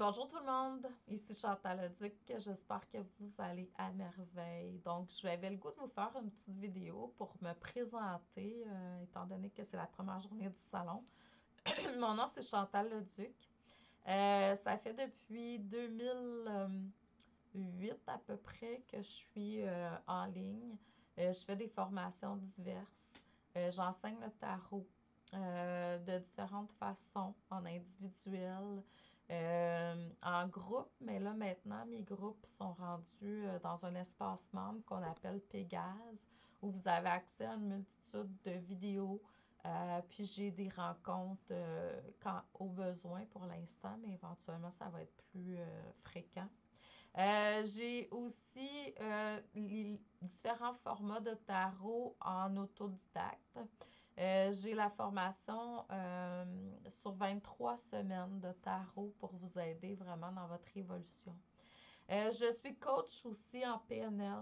Bonjour tout le monde, ici Chantal Leduc, j'espère que vous allez à merveille. Donc, j'avais le goût de vous faire une petite vidéo pour me présenter, étant donné que c'est la première journée du salon. Mon nom, c'est Chantal Leduc. Ça fait depuis 2008 à peu près que je suis en ligne. Je fais des formations diverses. J'enseigne le tarot de différentes façons, en individuel, en groupe, mais là maintenant, mes groupes sont rendus dans un espace membre qu'on appelle Pégase, où vous avez accès à une multitude de vidéos. Puis j'ai des rencontres au besoin pour l'instant, mais éventuellement ça va être plus fréquent. J'ai aussi les différents formats de tarot en autodidacte. J'ai la formation sur 23 semaines de tarot pour vous aider vraiment dans votre évolution. Je suis coach aussi en PNL,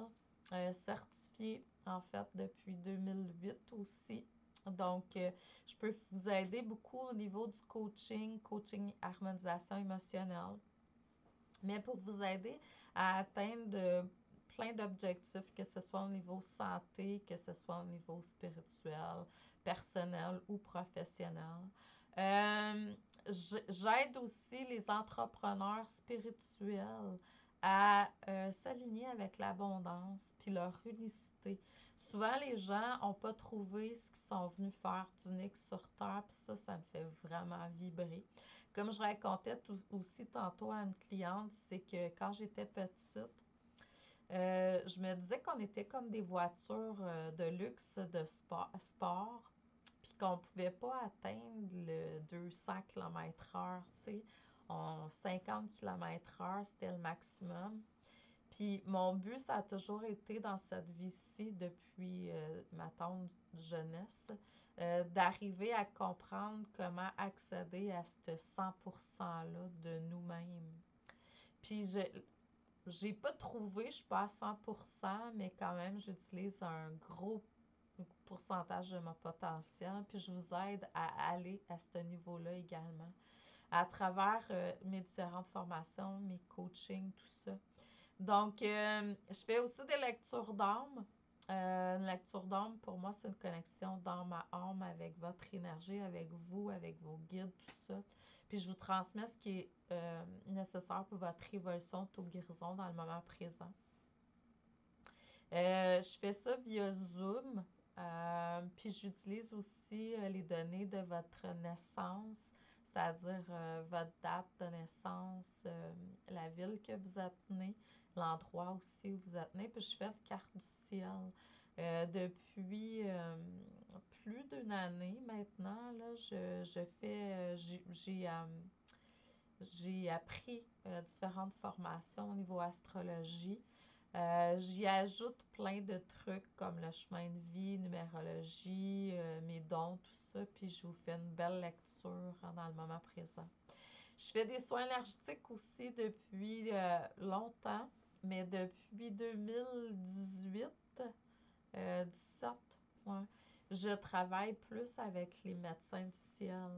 certifiée en fait depuis 2008 aussi. Donc, je peux vous aider beaucoup au niveau du coaching harmonisation émotionnelle. Mais pour vous aider à atteindre plein d'objectifs, que ce soit au niveau santé, que ce soit au niveau spirituel, personnel ou professionnel. J'aide aussi les entrepreneurs spirituels à s'aligner avec l'abondance puis leur unicité. Souvent, les gens n'ont pas trouvé ce qu'ils sont venus faire d'unique sur Terre, puis ça me fait vraiment vibrer. Comme je racontais aussi tantôt à une cliente, c'est que quand j'étais petite, je me disais qu'on était comme des voitures de luxe de sport, puis qu'on ne pouvait pas atteindre le 200 km/h, tu sais. 50 km/h, c'était le maximum. Puis mon but, ça a toujours été dans cette vie-ci, depuis ma tendre jeunesse, d'arriver à comprendre comment accéder à ce 100%-là de nous-mêmes. Puis j'ai pas trouvé, je suis pas à 100%, mais quand même, j'utilise un gros pourcentage de mon potentiel, puis je vous aide à aller à ce niveau-là également, à travers mes différentes formations, mes coachings, tout ça. Donc, je fais aussi des lectures d'âme. Une lecture d'âme, pour moi, c'est une connexion d'âme à âme avec votre énergie, avec vous, avec vos guides, tout ça. Puis, je vous transmets ce qui est nécessaire pour votre évolution de guérison dans le moment présent. Je fais ça via Zoom. Puis, j'utilise aussi les données de votre naissance, c'est-à-dire votre date de naissance, la ville que vous êtes né, l'endroit aussi où vous êtes né. Puis je fais une carte du ciel. Depuis plus d'une année maintenant, là, je fais, j'ai appris différentes formations au niveau astrologie. J'y ajoute plein de trucs comme le chemin de vie, numérologie, mes dons, tout ça, puis je vous fais une belle lecture dans le moment présent. Je fais des soins énergétiques aussi depuis longtemps, mais depuis 2018, 17, ouais, je travaille plus avec les médecins du ciel.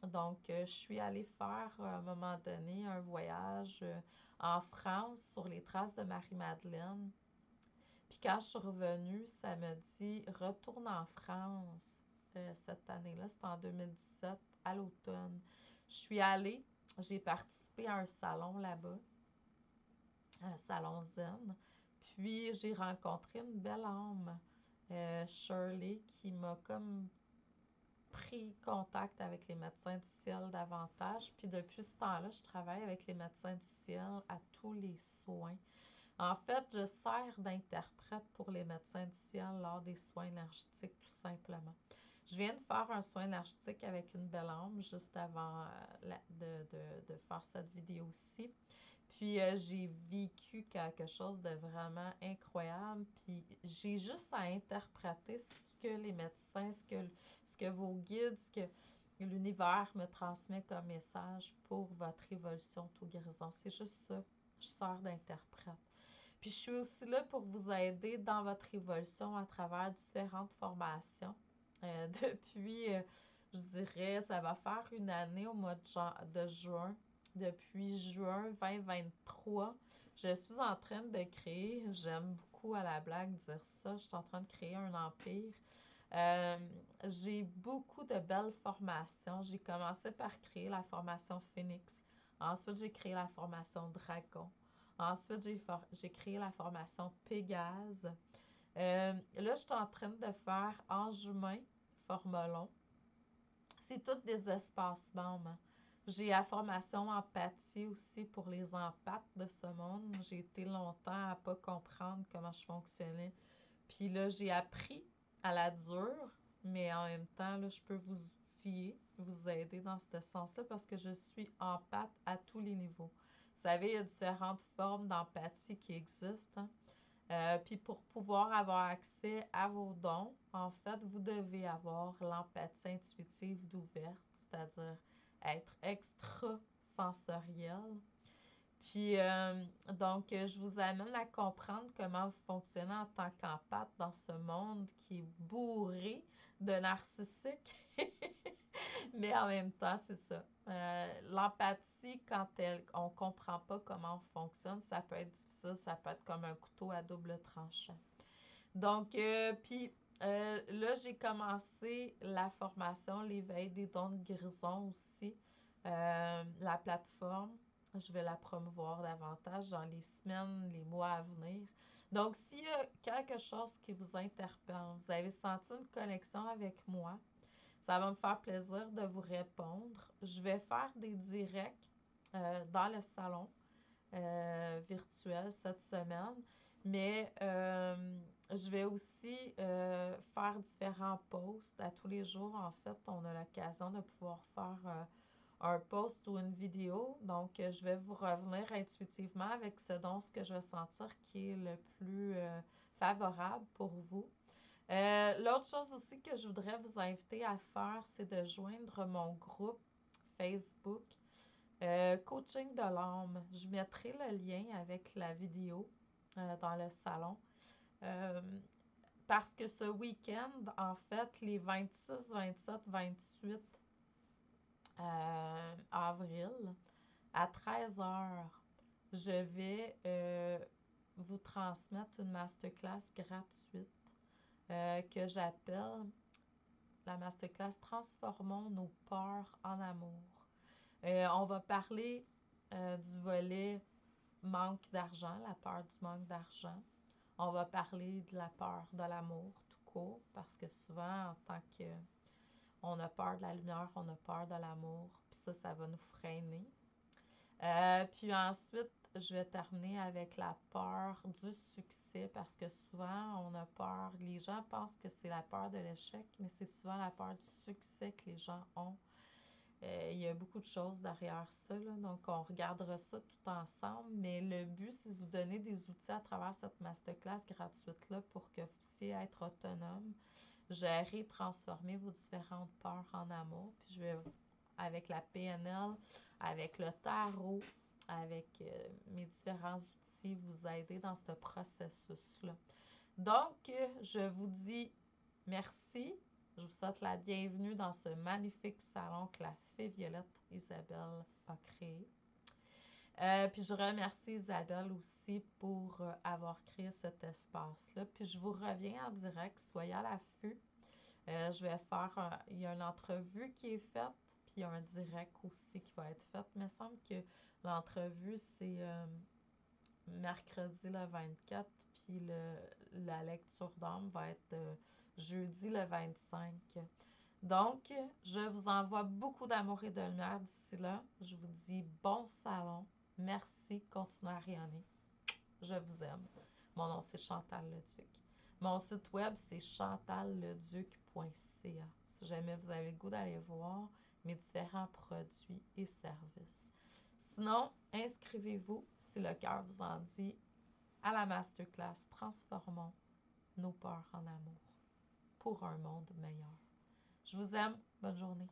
Donc, je suis allée faire à un moment donné un voyage en France sur les traces de Marie-Madeleine. Puis quand je suis revenue, ça me dit retourne en France cette année-là, c'était en 2017, à l'automne. Je suis allée, j'ai participé à un salon là-bas, un salon zen. Puis j'ai rencontré une belle âme, Shirley, qui m'a comme pris contact avec les médecins du ciel davantage. Puis depuis ce temps-là, je travaille avec les médecins du ciel à tous les soins. En fait, je sers d'interprète pour les médecins du ciel lors des soins énergétiques, tout simplement. Je viens de faire un soin énergétique avec une belle âme juste avant de faire cette vidéo-ci. Puis j'ai vécu quelque chose de vraiment incroyable. Puis j'ai juste à interpréter ce que les médecins, ce que vos guides, ce que l'univers me transmet comme message pour votre évolution tout guérison. C'est juste ça. Je sers d'interprète. Puis je suis aussi là pour vous aider dans votre évolution à travers différentes formations. Depuis, je dirais, ça va faire une année au mois de juin. depuis juin 2023. Je suis en train de créer, j'aime beaucoup à la blague dire ça, je suis en train de créer un empire. Euh, j'ai beaucoup de belles formations. J'ai commencé par créer la formation Phoenix. Ensuite, j'ai créé la formation Dragon. Ensuite, j'ai créé la formation Pégase. Là, je suis en train de faire Ange humain, Formelon. C'est tous des espaces membres. J'ai la formation empathie aussi pour les empathes de ce monde. J'ai été longtemps à ne pas comprendre comment je fonctionnais. Puis là, j'ai appris à la dure, mais en même temps, là, je peux vous outiller, vous aider dans ce sens-là parce que je suis empathe à tous les niveaux. Vous savez, il y a différentes formes d'empathie qui existent, hein. Puis pour pouvoir avoir accès à vos dons, en fait, vous devez avoir l'empathie intuitive d'ouverte, c'est-à-dire être extrasensoriel. Puis, donc, je vous amène à comprendre comment vous fonctionnez en tant qu'empathe dans ce monde qui est bourré de narcissiques. Mais en même temps, c'est ça. L'empathie, quand on ne comprend pas comment on fonctionne, ça peut être difficile, ça peut être comme un couteau à double tranchant. Donc, puis là, j'ai commencé la formation, l'éveil des dons de guérison aussi, la plateforme. Je vais la promouvoir davantage dans les semaines, les mois à venir. Donc, s'il y a quelque chose qui vous interpelle, vous avez senti une connexion avec moi, ça va me faire plaisir de vous répondre. Je vais faire des directs dans le salon virtuel cette semaine, mais je vais aussi faire différents posts à tous les jours. En fait, on a l'occasion de pouvoir faire un post ou une vidéo. Donc, je vais vous revenir intuitivement avec ce que je vais sentir qui est le plus favorable pour vous. L'autre chose aussi que je voudrais vous inviter à faire, c'est de joindre mon groupe Facebook Coaching de l'âme. Je mettrai le lien avec la vidéo dans le salon. Parce que ce week-end, en fait, les 26, 27, 28 avril, à 13 heures, je vais vous transmettre une masterclass gratuite que j'appelle la masterclass Transformons nos peurs en amour. On va parler du volet manque d'argent, la peur du manque d'argent. On va parler de la peur de l'amour tout court, parce que souvent, en tant qu'on a peur de la lumière, on a peur de l'amour, puis ça va nous freiner. Puis ensuite, je vais terminer avec la peur du succès, parce que souvent, on a peur, les gens pensent que c'est la peur de l'échec, mais c'est souvent la peur du succès que les gens ont. Il y a beaucoup de choses derrière ça, là, donc on regardera ça tout ensemble, mais le but, c'est de vous donner des outils à travers cette masterclass gratuite-là pour que vous puissiez être autonome, gérer, transformer vos différentes peurs en amour. Puis je vais, avec la PNL, avec le tarot, avec mes différents outils, vous aider dans ce processus-là. Donc, je vous dis merci. Je vous souhaite la bienvenue dans ce magnifique salon que la fée Violette Isabelle a créé. Puis je remercie Isabelle aussi pour avoir créé cet espace-là. Puis je vous reviens en direct, soyez à l'affût. Je vais faire, il y a une entrevue qui est faite, puis il y a un direct aussi qui va être fait. Il me semble que l'entrevue, c'est mercredi le 24, puis la lecture d'âme va être jeudi le 25. Donc, je vous envoie beaucoup d'amour et de lumière d'ici là. Je vous dis bon salon. Merci, continuez à rayonner. Je vous aime. Mon nom, c'est Chantal Leduc. Mon site web, c'est chantalleduc.ca. Si jamais vous avez le goût d'aller voir mes différents produits et services. Sinon, inscrivez-vous, si le cœur vous en dit, à la masterclass Transformons nos peurs en amour pour un monde meilleur. Je vous aime. Bonne journée.